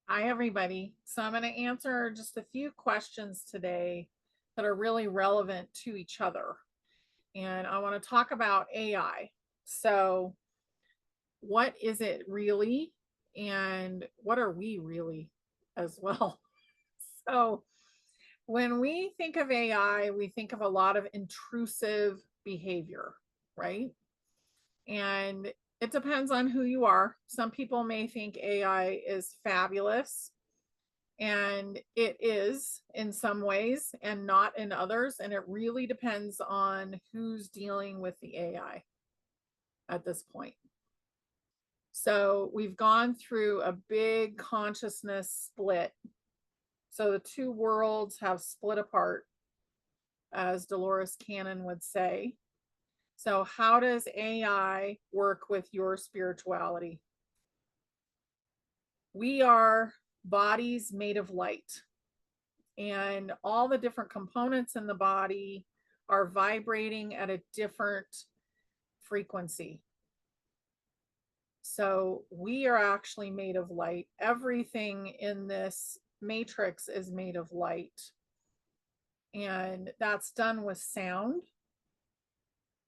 Hi, everybody. So I'm going to answer just a few questions today that are really relevant to each other. And I want to talk about AI. So, what is it really? And what are we really as well? So, when we think of AI, we think of a lot of intrusive behavior, right? And it depends on who you are. Some people may think AI is fabulous, and it is in some ways and not in others. And it really depends on who's dealing with the AI at this point. So we've gone through a big consciousness split. So the two worlds have split apart, as Dolores Cannon would say. So, how does AI work with your spirituality? We are bodies made of light, and all the different components in the body are vibrating at a different frequency. So we are actually made of light. Everything in this matrix is made of light. And that's done with sound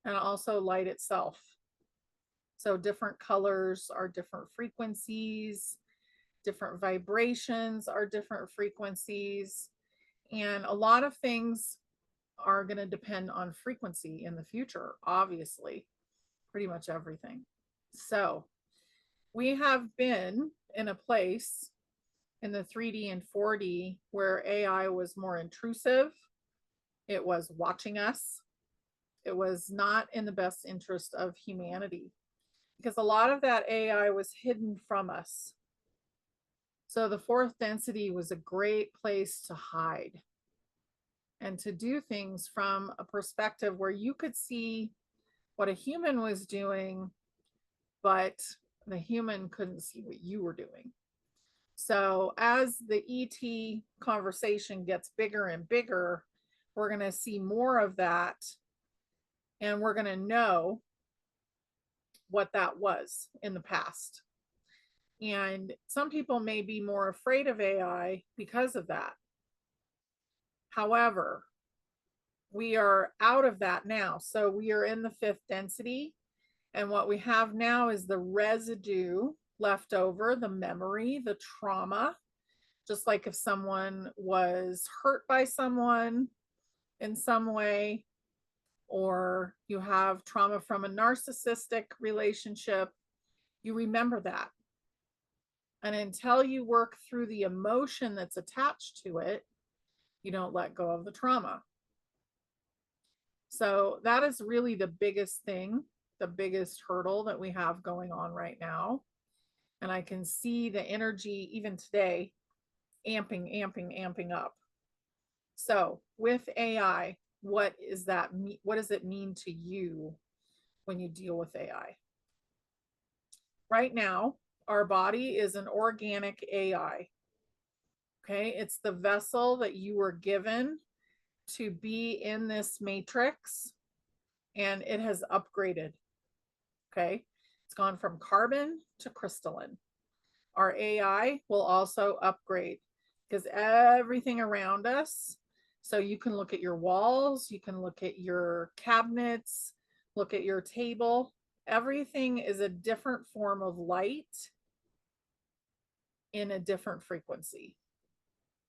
and also light itself. So different colors are different frequencies, different vibrations are different frequencies. And a lot of things are going to depend on frequency in the future, obviously, pretty much everything. So we have been in a place in the 3D and 4D where AI was more intrusive. It was watching us. It was not in the best interest of humanity because a lot of that AI was hidden from us. So the fourth density was a great place to hide and to do things from a perspective where you could see what a human was doing, but the human couldn't see what you were doing. So as the ET conversation gets bigger and bigger, we're going to see more of that, and we're going to know what that was in the past. And some people may be more afraid of AI because of that. However, we are out of that now. So we are in the fifth density. And what we have now is the residue left over, the memory, the trauma. Just like if someone was hurt by someone in some way, or you have trauma from a narcissistic relationship, you remember that. And until you work through the emotion that's attached to it, you don't let go of the trauma. So that is really the biggest thing, the biggest hurdle that we have going on right now. And I can see the energy even today amping up. So with AI, what is that? What does it mean to you when you deal with AI? Right now, our body is an organic AI. Okay. It's the vessel that you were given to be in this matrix, and it has upgraded. Okay. It's gone from carbon to crystalline. Our AI will also upgrade because everything around us, so you can look at your walls, you can look at your cabinets, look at your table, everything is a different form of light in a different frequency.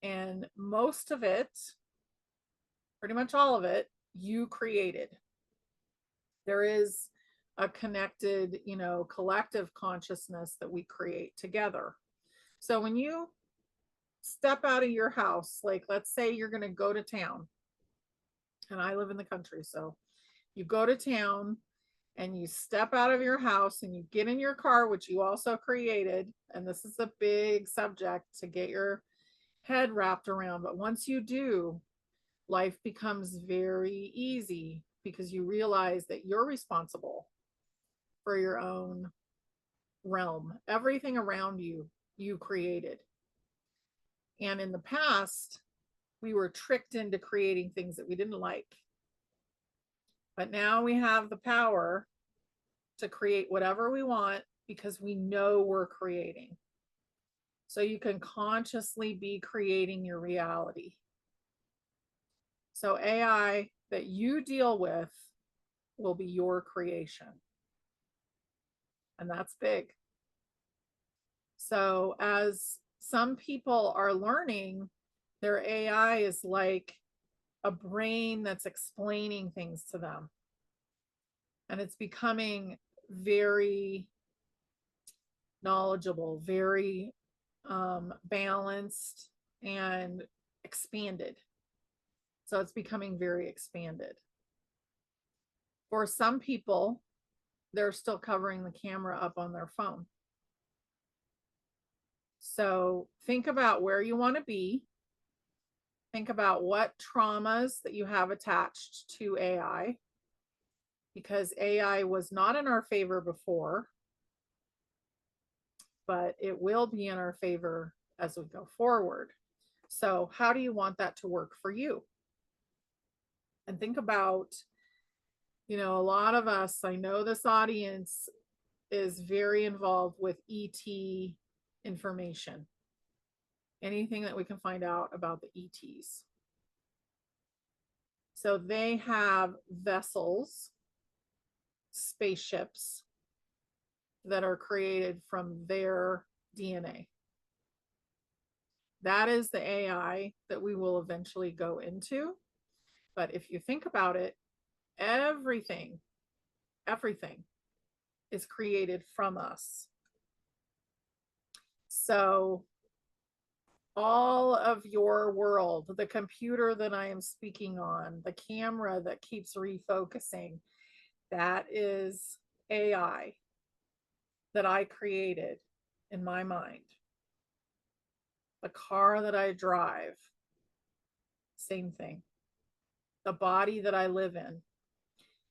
And most of it, pretty much all of it, you created. There is a connected, collective consciousness that we create together. So when you step out of your house, like let's say you're going to go to town, and I live in the country, so you go to town and you step out of your house and you get in your car, which you also created. And this is a big subject to get your head wrapped around. But once you do, life becomes very easy because you realize that you're responsible for your own realm. Everything around you, you created. And in the past, we were tricked into creating things that we didn't like. But now we have the power to create whatever we want because we know we're creating. So you can consciously be creating your reality. So AI that you deal with will be your creation. And that's big. So as some people are learning, their AI is like a brain that's explaining things to them. And it's becoming very knowledgeable, very balanced and expanded. So it's becoming very expanded. For some people, they're still covering the camera up on their phone. So think about where you want to be. Think about what traumas that you have attached to AI, because AI was not in our favor before, but it will be in our favor as we go forward. So how do you want that to work for you? And think about, a lot of us, I know this audience is very involved with ET information. Anything that we can find out about the ETs. So they have vessels, spaceships that are created from their DNA. That is the AI that we will eventually go into. But if you think about it, everything is created from us. So all of your world, the computer that I am speaking on, the camera that keeps refocusing, that is AI that I created in my mind. The car that I drive, same thing. The body that I live in,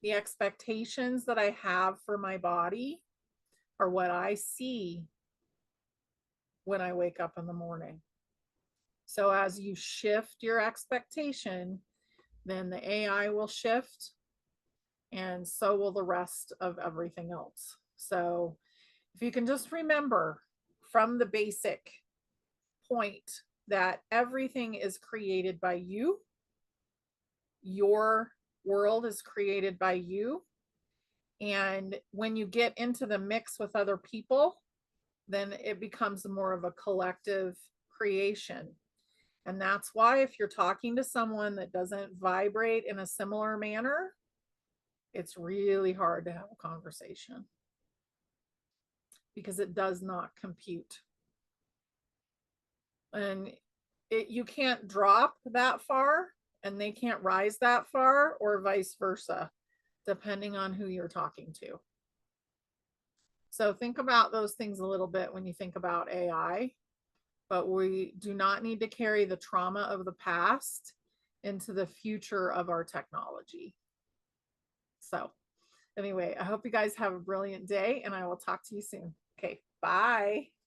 the expectations that I have for my body are what I see when I wake up in the morning. So as you shift your expectation, then the AI will shift, and so will the rest of everything else. So if you can just remember from the basic point that everything is created by you, your world is created by you, and when you get into the mix with other people, then it becomes more of a collective creation. And that's why if you're talking to someone that doesn't vibrate in a similar manner, it's really hard to have a conversation because it does not compute. And you can't drop that far and they can't rise that far, or vice versa, depending on who you're talking to. So think about those things a little bit when you think about AI, but we do not need to carry the trauma of the past into the future of our technology. So anyway, I hope you guys have a brilliant day, and I will talk to you soon. Okay, bye.